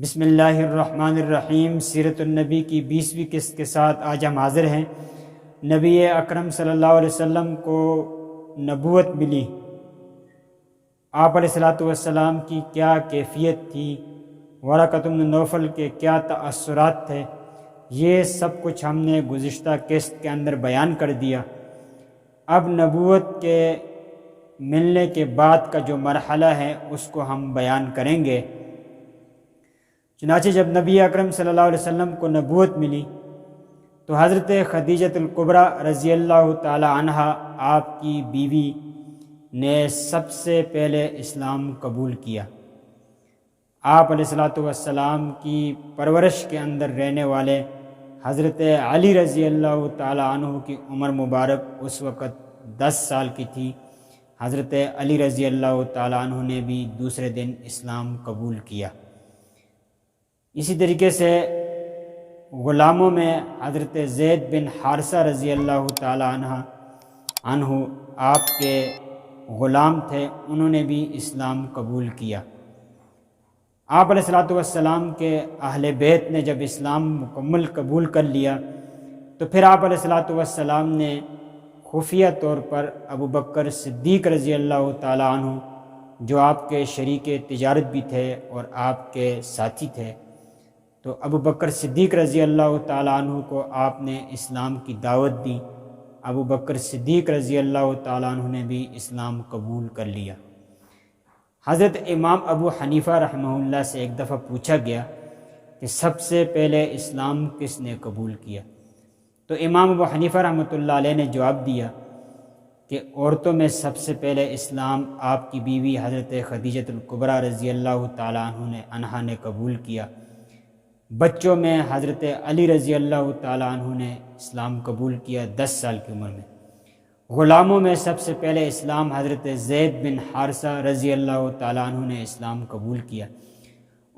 بسم اللہ الرحمن الرحیم۔ سیرت النبی کی 20ویں قسط کے ساتھ آج ہم حاضر ہیں۔ نبی اکرم صلی اللہ علیہ وسلم کو نبوت ملی، آپ علیہ السلام کی کیا کیفیت تھی، ورقۃ بن نوفل کے کیا تأثرات تھے، یہ سب کچھ ہم نے گزشتہ قسط کے اندر بیان کر دیا۔ اب نبوت کے ملنے کے بعد کا جو مرحلہ ہے اس کو ہم بیان کریں گے۔ چنانچہ جب نبی اکرم صلی اللہ علیہ وسلم کو نبوت ملی تو حضرت خدیجۃ الکبریٰ رضی اللہ تعالی عنہ آپ کی بیوی نے سب سے پہلے اسلام قبول کیا۔ آپ علیہ السلام کی پرورش کے اندر رہنے والے حضرت علی رضی اللہ تعالی عنہ کی عمر مبارک اس وقت 10 سال کی تھی۔ حضرت علی رضی اللہ تعالی عنہ نے بھی دوسرے دن اسلام قبول کیا۔ اسی طریقے سے غلاموں میں حضرت زید بن حارثہ رضی اللہ تعالی عنہ آپ کے غلام تھے، انہوں نے بھی اسلام قبول کیا۔ آپ علیہ السلام کے اہل بیت نے جب اسلام مکمل قبول کر لیا تو پھر آپ علیہ السلام نے خفیہ طور پر ابو بکر صدیق رضی اللہ تعالی عنہ، جو آپ کے شریک تجارت بھی تھے اور آپ کے ساتھی تھے، تو ابو بکر صدیق رضی اللہ تعالیٰ عنہ کو آپ نے اسلام کی دعوت دی۔ ابو بکر صدیق رضی اللہ تعالیٰ عنہ نے بھی اسلام قبول کر لیا۔ حضرت امام ابو حنیفہ رحمہ اللہ سے ایک دفعہ پوچھا گیا کہ سب سے پہلے اسلام کس نے قبول کیا؟ تو امام ابو حنیفہ رحمۃ اللہ علیہ نے جواب دیا کہ عورتوں میں سب سے پہلے اسلام آپ کی بیوی حضرت خدیجۃ الکبریٰ رضی اللہ تعالیٰ عنہ نے قبول کیا۔ بچوں میں حضرت علی رضی اللہ تعالیٰ عنہ نے اسلام قبول کیا 10 سال کی عمر میں۔ غلاموں میں سب سے پہلے اسلام حضرت زید بن حارثہ رضی اللہ تعالیٰ عنہ نے اسلام قبول کیا،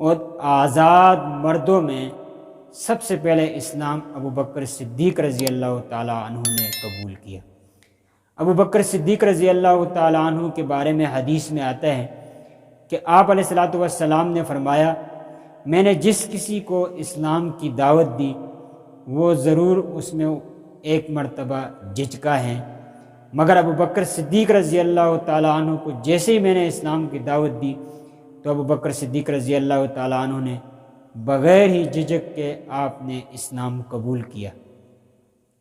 اور آزاد مردوں میں سب سے پہلے اسلام ابو بکر صدیق رضی اللہ تعالیٰ عنہ نے قبول کیا۔ ابو بکر صدیق رضی اللہ تعالیٰ عنہ کے بارے میں حدیث میں آتا ہے کہ آپ علیہ السلام نے فرمایا، میں نے جس کسی کو اسلام کی دعوت دی وہ ضرور اس میں ایک مرتبہ جھجکا ہے، مگر ابو بکر صدیق رضی اللہ تعالیٰ عنہ کو جیسے ہی میں نے اسلام کی دعوت دی تو ابو بکر صدیق رضی اللہ تعالیٰ عنہ نے بغیر ہی جھجک کے آپ نے اسلام قبول کیا۔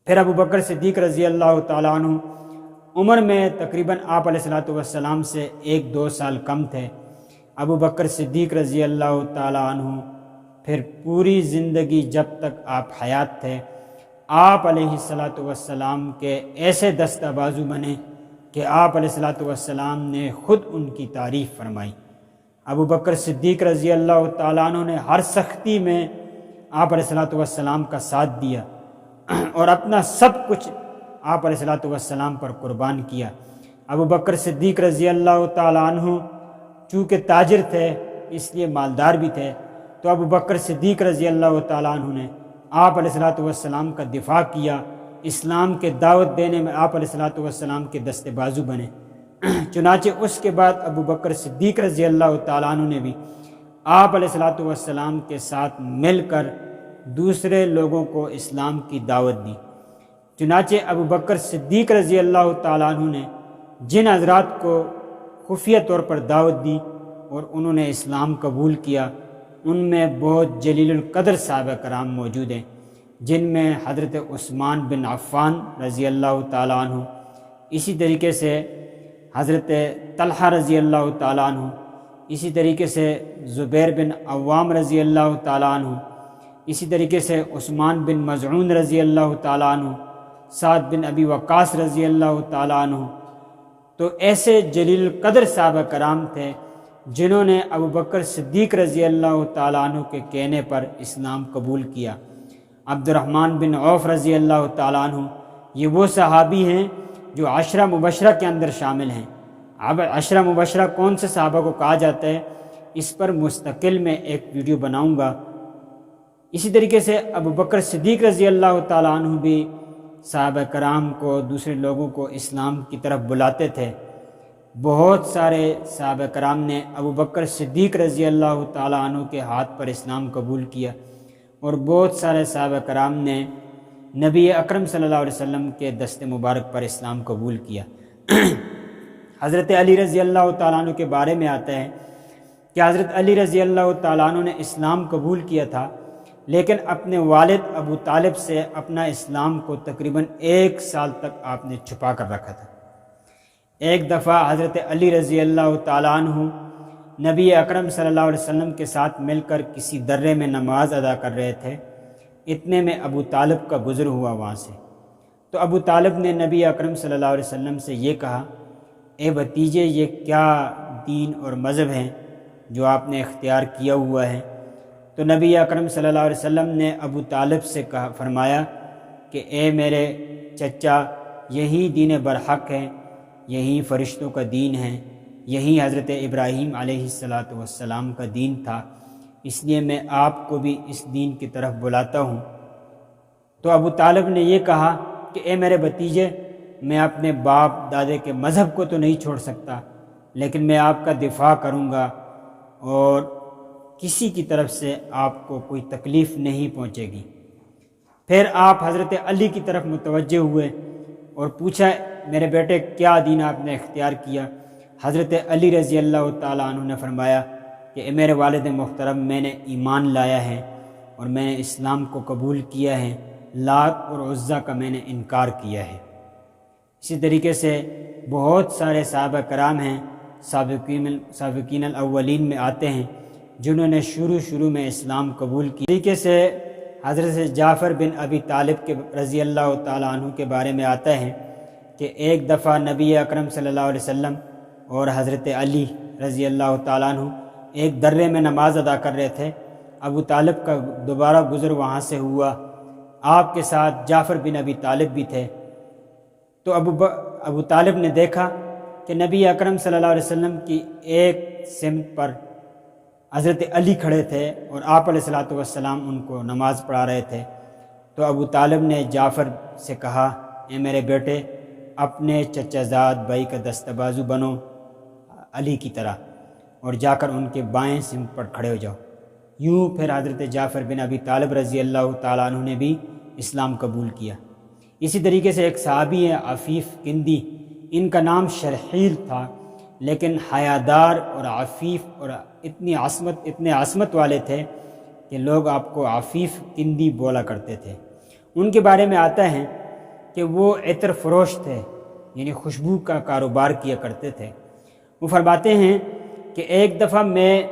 پھر ابو بکر صدیق رضی اللہ تعالیٰ عنہ عمر میں تقریباً آپ علیہ السلام سے 1-2 سال کم تھے۔ ابو بکر صدیق رضی اللہ تعالیٰ عنہ پھر پوری زندگی جب تک آپ حیات تھے آپ علیہ السلام کے ایسے دستہ بازو بنے کہ آپ علیہ السلام نے خود ان کی تعریف فرمائی۔ ابو بکر صدیق رضی اللہ تعالیٰ عنہ نے ہر سختی میں آپ علیہ السلام کا ساتھ دیا اور اپنا سب کچھ آپ علیہ السلام پر قربان کیا۔ ابو بکر صدیق رضی اللہ تعالیٰ عنہ چونکہ تاجر تھے اس لیے مالدار بھی تھے، تو ابو بکر صدیق رضی اللہ تعالیٰ عنہ نے آپ علیہ السلام کا دفاع کیا۔ اسلام کے دعوت دینے میں آپ علیہ السلام کے دستے بازو بنے۔ چنانچہ اس کے بعد ابو بکر صدیق رضی اللہ تعالیٰ عنہ نے بھی آپ علیہ السلام کے ساتھ مل کر دوسرے لوگوں کو اسلام کی دعوت دی۔ چنانچہ ابو بکر صدیق رضی اللہ تعالیٰ عنہ نے جن حضرات کو خفیہ طور پر دعوت دی اور انہوں نے اسلام قبول کیا، ان میں بہت جلیل القدر صحابہ کرام موجود ہیں، جن میں حضرت عثمان بن عفان رضی اللہ تعالیٰ عنہ، اسی طریقے سے حضرت طلحہ رضی اللہ تعالیٰ عنہ، اسی طریقے سے زبیر بن عوام رضی اللہ تعالیٰ عنہ، اسی طریقے سے عثمان بن مظعون رضی اللہ تعالیٰ عنہ، سعد بن ابی وقاص رضی اللہ تعالیٰ عنہ۔ تو ایسے جلیل القدر صحابہ کرام تھے جنہوں نے ابو بکر صدیق رضی اللہ تعالیٰ عنہ کے کہنے پر اسلام قبول کیا۔ عبد الرحمن بن عوف رضی اللہ تعالیٰ عنہ یہ وہ صحابی ہیں جو 10 مبشرہ کے اندر شامل ہیں۔ اب 10 مبشرہ کون سے صحابہ کو کہا جاتا ہے، اس پر مستقل میں ایک ویڈیو بناؤں گا۔ اسی طریقے سے ابو بکر صدیق رضی اللہ تعالیٰ عنہ بھی صحابہ کرام کو، دوسرے لوگوں کو اسلام کی طرف بلاتے تھے، بہت سارے صحابہ کرام نے ابو بکر صدیق رضی اللہ تعالیٰ عنہ کے ہاتھ پر اسلام قبول کیا، اور بہت سارے صحابہ کرام نے نبی اکرم صلی اللہ علیہ وسلم کے دست مبارک پر اسلام قبول کیا۔ حضرت علی رضی اللہ تعالیٰ عنہ کے بارے میں آتا ہے کہ حضرت علی رضی اللہ تعالیٰ عنہ نے اسلام قبول کیا تھا، لیکن اپنے والد ابو طالب سے اپنا اسلام کو تقریباً 1 سال تک آپ نے چھپا کر رکھا تھا۔ ایک دفعہ حضرت علی رضی اللہ تعالیٰ عنہ نبی اکرم صلی اللہ علیہ وسلم کے ساتھ مل کر کسی درے میں نماز ادا کر رہے تھے، اتنے میں ابو طالب کا گزر ہوا وہاں سے۔ تو ابو طالب نے نبی اکرم صلی اللہ علیہ وسلم سے یہ کہا، اے بھتیجے، یہ کیا دین اور مذہب ہے جو آپ نے اختیار کیا ہوا ہے؟ تو نبی اکرم صلی اللہ علیہ وسلم نے ابو طالب سے فرمایا کہ اے میرے چچا، یہی دین برحق ہے، یہی فرشتوں کا دین ہے، یہی حضرت ابراہیم علیہ السلام کا دین تھا، اس لیے میں آپ کو بھی اس دین کی طرف بلاتا ہوں۔ تو ابو طالب نے یہ کہا کہ اے میرے بھتیجے، میں اپنے باپ دادے کے مذہب کو تو نہیں چھوڑ سکتا، لیکن میں آپ کا دفاع کروں گا اور کسی کی طرف سے آپ کو کوئی تکلیف نہیں پہنچے گی۔ پھر آپ حضرت علی کی طرف متوجہ ہوئے اور پوچھا، میرے بیٹے کیا دین آپ نے اختیار کیا؟ حضرت علی رضی اللہ تعالیٰ عنہ نے فرمایا کہ اے میرے والد محترم، میں نے ایمان لایا ہے اور میں نے اسلام کو قبول کیا ہے، لات اور عزیٰ کا میں نے انکار کیا ہے۔ اسی طریقے سے بہت سارے صحابہ کرام ہیں، سابقین الاولین میں آتے ہیں، جنہوں نے شروع میں اسلام قبول کی۔ طریقے سے حضرت جعفر بن ابی طالب کے رضی اللہ تعالیٰ عنہ کے بارے میں آتا ہے کہ ایک دفعہ نبی اکرم صلی اللہ علیہ وسلم اور حضرت علی رضی اللہ تعالیٰ عنہ ایک درے میں نماز ادا کر رہے تھے۔ ابو طالب کا دوبارہ گزر وہاں سے ہوا، آپ کے ساتھ جعفر بن ابی طالب بھی تھے۔ تو ابو طالب نے دیکھا کہ نبی اکرم صلی اللہ علیہ وسلم کی ایک سمت پر حضرت علی کھڑے تھے اور آپ علیہ السلام ان کو نماز پڑھا رہے تھے۔ تو ابو طالب نے جعفر سے کہا، اے میرے بیٹے، اپنے چچا زاد بھائی کا دستہ بازو بنو علی کی طرح اور جا کر ان کے بائیں سمت پر کھڑے ہو جاؤ۔ یوں پھر حضرت جعفر بن ابی طالب رضی اللہ تعالیٰ عنہ نے بھی اسلام قبول کیا۔ اسی طریقے سے ایک صحابی ہے عفیف کندی، ان کا نام شرحیل تھا، لیکن حیادار اور عفیف اور اتنے عصمت والے تھے کہ لوگ آپ کو عفیف کندی بولا کرتے تھے۔ ان کے بارے میں آتا ہے کہ وہ عطر فروش تھے، یعنی خوشبو کا کاروبار کیا کرتے تھے۔ وہ فرماتے ہیں کہ ایک دفعہ میں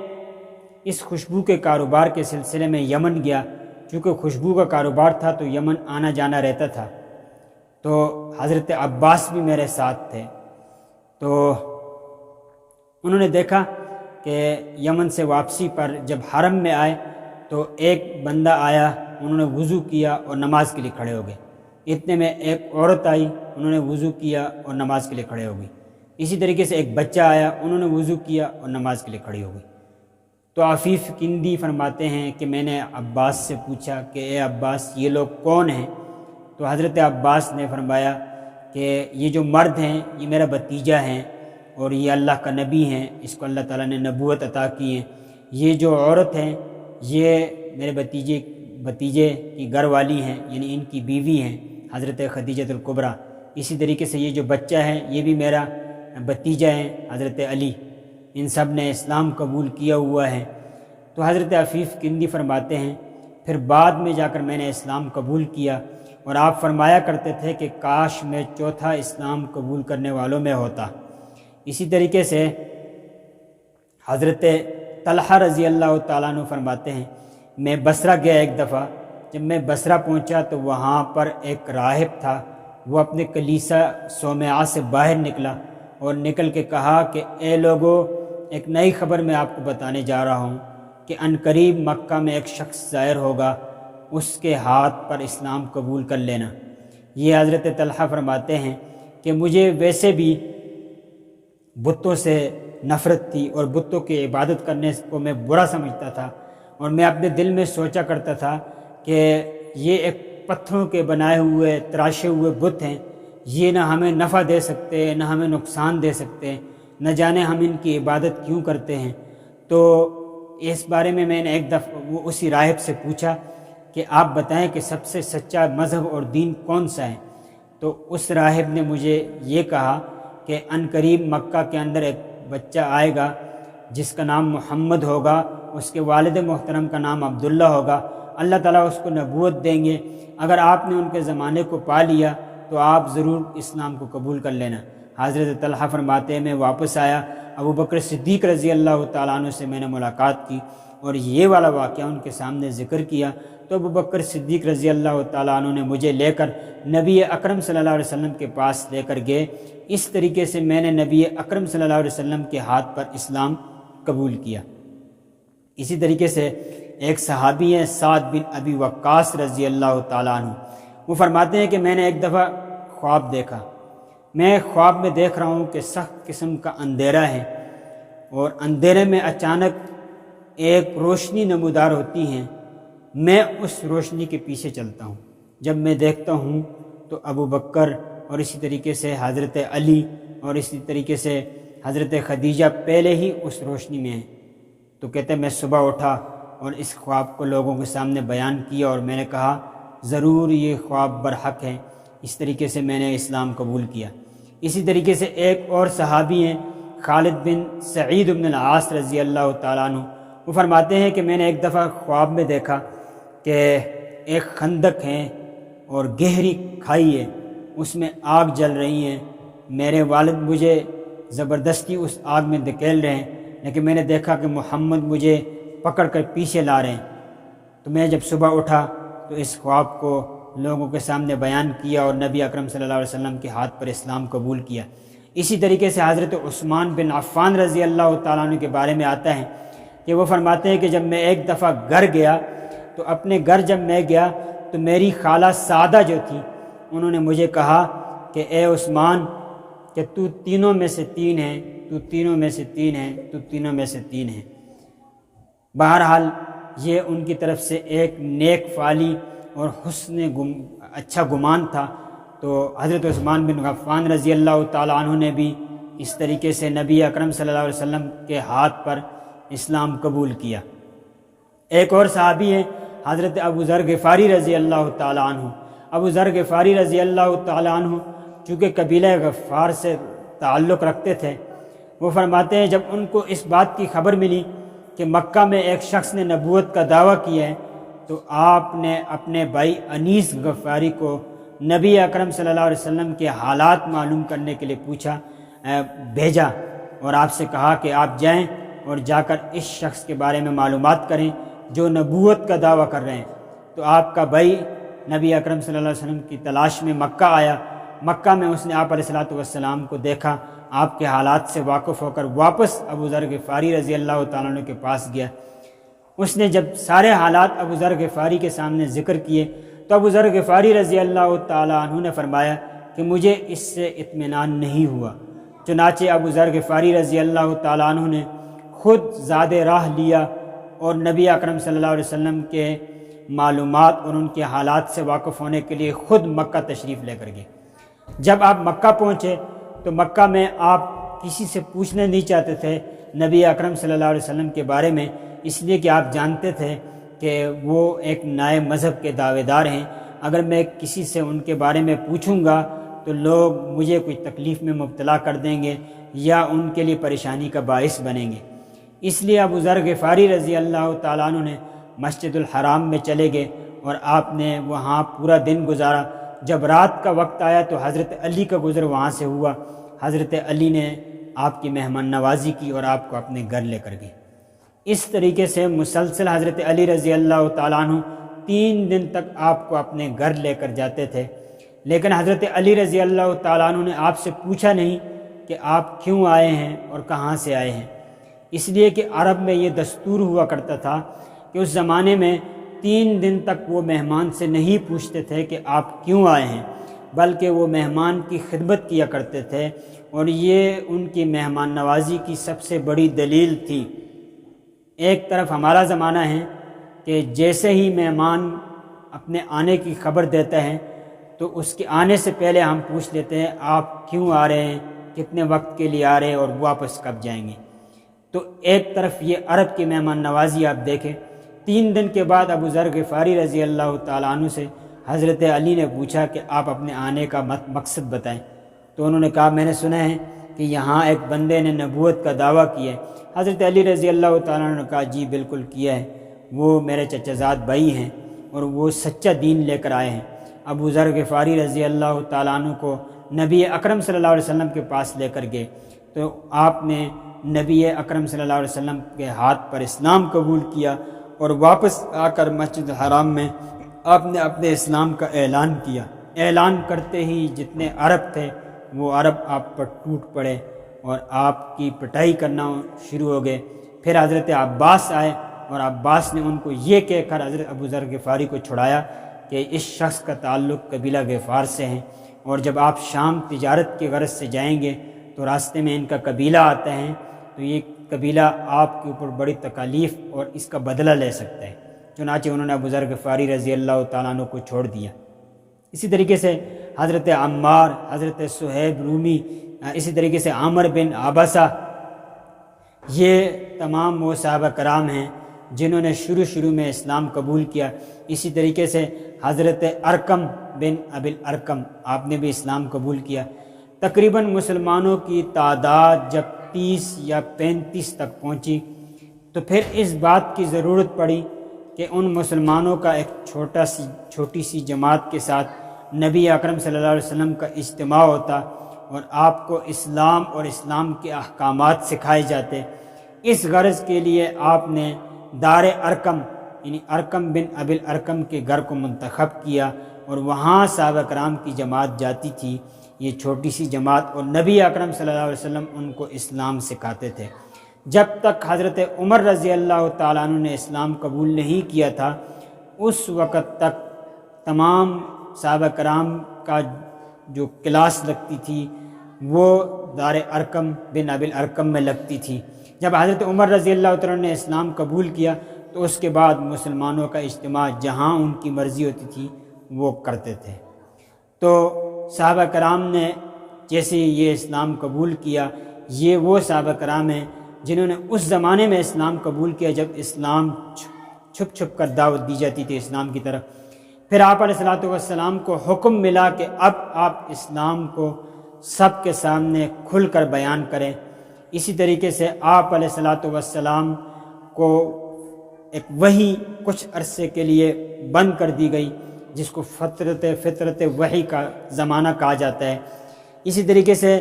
اس خوشبو کے کاروبار کے سلسلے میں یمن گیا، چونکہ خوشبو کا کاروبار تھا تو یمن آنا جانا رہتا تھا۔ تو حضرت عباس بھی میرے ساتھ تھے، تو انہوں نے دیکھا کہ یمن سے واپسی پر جب حرم میں آئے تو ایک بندہ آیا، انہوں نے وضو کیا اور نماز کے لیے کھڑے ہو گئے۔ اتنے میں ایک عورت آئی، انہوں نے وضو کیا اور نماز کے لیے کھڑے ہو گئی۔ اسی طریقے سے ایک بچہ آیا، انہوں نے وضو کیا اور نماز کے لیے کھڑی ہو گئی۔ تو عفیف کندی فرماتے ہیں کہ میں نے عباس سے پوچھا کہ اے عباس، یہ لوگ کون ہیں؟ تو حضرت عباس نے فرمایا کہ یہ جو مرد ہیں یہ میرا بھتیجا ہیں اور یہ اللہ کا نبی ہیں، اس کو اللہ تعالیٰ نے نبوت عطا کی ہے۔ یہ جو عورت ہیں یہ میرے بھتیجے کی گھر والی ہیں، یعنی ان کی بیوی ہیں حضرت خدیجہ الکبریٰ۔ اسی طریقے سے یہ جو بچہ ہے یہ بھی میرا بھتیجا ہے حضرت علی، ان سب نے اسلام قبول کیا ہوا ہے۔ تو حضرت عفیف کندی فرماتے ہیں پھر بعد میں جا کر میں نے اسلام قبول کیا، اور آپ فرمایا کرتے تھے کہ کاش میں چوتھا اسلام قبول کرنے والوں میں ہوتا۔ اسی طریقے سے حضرت طلحہ رضی اللہ تعالیٰ عنہ فرماتے ہیں میں بصرہ گیا ایک دفعہ، جب میں بصرہ پہنچا تو وہاں پر ایک راہب تھا، وہ اپنے کلیسا صومعہ سے باہر نکلا اور نکل کے کہا کہ اے لوگو، ایک نئی خبر میں آپ کو بتانے جا رہا ہوں کہ عنقریب مکہ میں ایک شخص ظاہر ہوگا، اس کے ہاتھ پر اسلام قبول کر لینا۔ یہ حضرت طلحہ فرماتے ہیں کہ مجھے ویسے بھی بتوں سے نفرت تھی اور بتوں کی عبادت کرنے کو میں برا سمجھتا تھا، اور میں اپنے دل میں سوچا کرتا تھا کہ یہ ایک پتھروں کے بنائے ہوئے تراشے ہوئے بت ہیں، یہ نہ ہمیں نفع دے سکتے نہ ہمیں نقصان دے سکتے، نہ جانے ہم ان کی عبادت کیوں کرتے ہیں۔ تو اس بارے میں نے ایک دفعہ وہ اسی راہب سے پوچھا کہ آپ بتائیں کہ سب سے سچا مذہب اور دین کون سا ہے؟ تو اس راہب نے مجھے یہ کہا کہ عن قریب مکہ کے اندر ایک بچہ آئے گا جس کا نام محمد ہوگا، اس کے والد محترم کا نام عبداللہ ہوگا، اللہ تعالیٰ اس کو نبوت دیں گے، اگر آپ نے ان کے زمانے کو پا لیا تو آپ ضرور اسلام کو قبول کر لینا۔ حضرت طلحہ فرماتے ہیں میں واپس آیا، ابو بکر صدیق رضی اللہ تعالیٰ عنہ سے میں نے ملاقات کی اور یہ والا واقعہ ان کے سامنے ذکر کیا، تو ابو بکر صدیق رضی اللہ تعالیٰ عنہ نے مجھے لے کر نبی اکرم صلی اللہ علیہ وسلم کے پاس لے کر گئے۔ اس طریقے سے میں نے نبی اکرم صلی اللہ علیہ وسلم کے ہاتھ پر اسلام قبول کیا۔ اسی طریقے سے ایک صحابی ہیں سعد بن ابی وقاص رضی اللہ تعالیٰ عنہ، وہ فرماتے ہیں کہ میں نے ایک دفعہ خواب دیکھا، میں خواب میں دیکھ رہا ہوں کہ سخت قسم کا اندھیرا ہے اور اندھیرے میں اچانک ایک روشنی نمودار ہوتی ہے، میں اس روشنی کے پیچھے چلتا ہوں، جب میں دیکھتا ہوں تو ابو بکر اور اسی طریقے سے حضرت علی اور اسی طریقے سے حضرت خدیجہ پہلے ہی اس روشنی میں ہیں۔ تو کہتے ہیں میں صبح اٹھا اور اس خواب کو لوگوں کے سامنے بیان کیا اور میں نے کہا ضرور یہ خواب برحق ہے، اس طریقے سے میں نے اسلام قبول کیا۔ اسی طریقے سے ایک اور صحابی ہیں خالد بن سعید بن العاص رضی اللہ تعالیٰ عنہ، وہ فرماتے ہیں کہ میں نے ایک دفعہ خواب میں دیکھا کہ ایک خندق ہے اور گہری کھائی ہے، اس میں آگ جل رہی ہیں، میرے والد مجھے زبردستی اس آگ میں دھکیل رہے ہیں، لیکن میں نے دیکھا کہ محمد مجھے پکڑ کر پیچھے لا رہے ہیں۔ تو میں جب صبح اٹھا تو اس خواب کو لوگوں کے سامنے بیان کیا اور نبی اکرم صلی اللہ علیہ وسلم کے ہاتھ پر اسلام قبول کیا۔ اسی طریقے سے حضرت عثمان بن عفان رضی اللہ تعالیٰ عنہ کے بارے میں آتا ہے کہ وہ فرماتے ہیں کہ جب میں ایک دفعہ گھر گیا تو اپنے گھر جب میں گیا تو میری خالہ سعدہ جو تھی انہوں نے مجھے کہا کہ اے عثمان کہ تو تینوں میں سے تین ہے، تو تینوں میں سے تین ہے، تو تینوں میں سے تین ہے۔ بہرحال یہ ان کی طرف سے ایک نیک فعلی اور اچھا گمان تھا۔ تو حضرت عثمان بن عفان رضی اللہ تعالیٰ عنہ نے بھی اس طریقے سے نبی اکرم صلی اللہ علیہ وسلم کے ہاتھ پر اسلام قبول کیا۔ ایک اور صحابی ہیں حضرت ابو ذر غفاری رضی اللہ تعالیٰ عنہ۔ ابو ذر غفاری رضی اللہ تعالیٰ عنہ چونکہ قبیلہ غفار سے تعلق رکھتے تھے، وہ فرماتے ہیں جب ان کو اس بات کی خبر ملی کہ مکہ میں ایک شخص نے نبوت کا دعویٰ کیا ہے تو آپ نے اپنے بھائی انیس غفاری کو نبی اکرم صلی اللہ علیہ وسلم کے حالات معلوم کرنے کے لیے بھیجا اور آپ سے کہا کہ آپ جائیں اور جا کر اس شخص کے بارے میں معلومات کریں جو نبوت کا دعویٰ کر رہے ہیں۔ تو آپ کا بھائی نبی اکرم صلی اللہ علیہ وسلم کی تلاش میں مکہ آیا۔ مکہ میں اس نے آپ علیہ السلام کو دیکھا، آپ کے حالات سے واقف ہو کر واپس ابو ذر غفاری رضی اللہ تعالیٰ عنہ کے پاس گیا۔ اس نے جب سارے حالات ابو ذر غفاری کے سامنے ذکر کیے تو ابو ذر غفاری رضی اللہ تعالیٰ عنہ نے فرمایا کہ مجھے اس سے اطمینان نہیں ہوا۔ چنانچہ ابو ذر غفاری رضی اللہ تعالیٰ عنہ نے خود زاد راہ لیا اور نبی اکرم صلی اللہ علیہ وسلم کے معلومات اور ان کے حالات سے واقف ہونے کے لیے خود مکہ تشریف لے کر گئے۔ جب آپ مکہ پہنچے تو مکہ میں آپ کسی سے پوچھنا نہیں چاہتے تھے نبی اکرم صلی اللہ علیہ وسلم کے بارے میں، اس لیے کہ آپ جانتے تھے کہ وہ ایک نئے مذہب کے دعوے دار ہیں، اگر میں کسی سے ان کے بارے میں پوچھوں گا تو لوگ مجھے کوئی تکلیف میں مبتلا کر دیں گے یا ان کے لیے پریشانی کا باعث بنیں گے۔ اس لیے ابو ذر غفاری رضی اللہ تعالیٰ عنہ نے مسجد الحرام میں چلے گئے اور آپ نے وہاں پورا دن گزارا۔ جب رات کا وقت آیا تو حضرت علی کا گزر وہاں سے ہوا، حضرت علی نے آپ کی مہمان نوازی کی اور آپ کو اپنے گھر لے کر گئے۔ اس طریقے سے مسلسل حضرت علی رضی اللہ تعالیٰ عنہ 3 دن تک آپ کو اپنے گھر لے کر جاتے تھے، لیکن حضرت علی رضی اللہ تعالیٰ عنہ نے آپ سے پوچھا نہیں کہ آپ کیوں آئے ہیں اور کہاں سے آئے ہیں، اس لیے کہ عرب میں یہ دستور ہوا کرتا تھا کہ اس زمانے میں 3 دن تک وہ مہمان سے نہیں پوچھتے تھے کہ آپ کیوں آئے ہیں، بلکہ وہ مہمان کی خدمت کیا کرتے تھے، اور یہ ان کی مہمان نوازی کی سب سے بڑی دلیل تھی۔ ایک طرف ہمارا زمانہ ہے کہ جیسے ہی مہمان اپنے آنے کی خبر دیتا ہے تو اس کے آنے سے پہلے ہم پوچھ لیتے ہیں آپ کیوں آ رہے ہیں، کتنے وقت کے لیے آ رہے اور واپس کب جائیں گے۔ تو ایک طرف یہ عرب کی مہمان نوازی آپ دیکھیں۔ 3 دن کے بعد ابو ذر غفاری رضی اللہ تعالیٰ عنہ سے حضرت علی نے پوچھا کہ آپ اپنے آنے کا مقصد بتائیں۔ تو انہوں نے کہا میں نے سنا ہے کہ یہاں ایک بندے نے نبوت کا دعویٰ کیا ہے۔ حضرت علی رضی اللہ تعالیٰ عنہ نے کہا جی بالکل کیا ہے، وہ میرے چچا زاد بھائی ہیں اور وہ سچا دین لے کر آئے ہیں۔ ابو ذر غفاری رضی اللہ تعالیٰ عنہ کو نبی اکرم صلی اللہ علیہ وسلم کے پاس لے کر گئے تو آپ نے نبی اکرم صلی اللہ علیہ وسلم کے ہاتھ پر اسلام قبول کیا اور واپس آ کر مسجد حرام میں آپ نے اپنے اسلام کا اعلان کیا۔ اعلان کرتے ہی جتنے عرب تھے وہ عرب آپ پر ٹوٹ پڑے اور آپ کی پٹائی کرنا شروع ہو گئے۔ پھر حضرت عباس آئے اور عباس نے ان کو یہ کہہ کر حضرت ابو ذر غفاری کو چھڑایا کہ اس شخص کا تعلق قبیلہ غفار سے ہے، اور جب آپ شام تجارت کی غرض سے جائیں گے تو راستے میں ان کا قبیلہ آتا ہے، تو یہ قبیلہ آپ کے اوپر بڑی تکالیف اور اس کا بدلہ لے سکتا ہے۔ چنانچہ انہوں نے ابو ذر غفاری رضی اللہ تعالیٰ عنہ کو چھوڑ دیا۔ اسی طریقے سے حضرت عمار، حضرت صہیب رومی، اسی طریقے سے عامر بن عبسہ، یہ تمام وہ صحابہ کرام ہیں جنہوں نے شروع میں اسلام قبول کیا۔ اسی طریقے سے حضرت ارقم بن ابی الارقم، آپ نے بھی اسلام قبول کیا۔ تقریباً مسلمانوں کی تعداد جب 30 یا 35 تک پہنچی تو پھر اس بات کی ضرورت پڑی کہ ان مسلمانوں کا ایک چھوٹی سی جماعت کے ساتھ نبی اکرم صلی اللہ علیہ وسلم کا اجتماع ہوتا اور آپ کو اسلام اور اسلام کے احکامات سکھائے جاتے۔ اس غرض کے لیے آپ نے دار ارقم یعنی ارقم بن ابی الارقم کے گھر کو منتخب کیا اور وہاں صحابہ کرام کی جماعت جاتی تھی، یہ چھوٹی سی جماعت، اور نبی اکرم صلی اللہ علیہ وسلم ان کو اسلام سکھاتے تھے۔ جب تک حضرت عمر رضی اللہ تعالیٰ عنہ نے اسلام قبول نہیں کیا تھا اس وقت تک تمام صحابہ کرام کا جو کلاس لگتی تھی وہ دار ارقم بن ابی الارقم میں لگتی تھی۔ جب حضرت عمر رضی اللہ تعالیٰ نے اسلام قبول کیا تو اس کے بعد مسلمانوں کا اجتماع جہاں ان کی مرضی ہوتی تھی وہ کرتے تھے۔ تو صحابہ کرام نے جیسے یہ اسلام قبول کیا، یہ وہ صحابہ کرام ہیں جنہوں نے اس زمانے میں اسلام قبول کیا جب اسلام چھپ کر دعوت دی جاتی تھی اسلام کی طرف۔ پھر آپ علیہ الصلوۃ والسلام کو حکم ملا کہ اب آپ اسلام کو سب کے سامنے کھل کر بیان کریں۔ اسی طریقے سے آپ علیہ الصلوۃ والسلام کو ایک وحی کچھ عرصے کے لیے بند کر دی گئی جس کو فطرت وحی کا زمانہ کہا جاتا ہے۔ اسی طریقے سے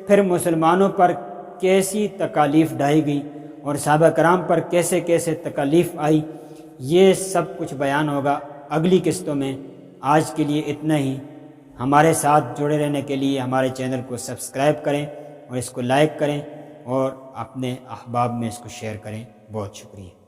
پھر مسلمانوں پر کیسی تکالیف ڈھائی گئی اور صحابہ کرام پر کیسے کیسے تکالیف آئی، یہ سب کچھ بیان ہوگا اگلی قسطوں میں۔ آج کے لیے اتنا ہی۔ ہمارے ساتھ جڑے رہنے کے لیے ہمارے چینل کو سبسکرائب کریں اور اس کو لائک کریں اور اپنے احباب میں اس کو شیئر کریں۔ بہت شکریہ۔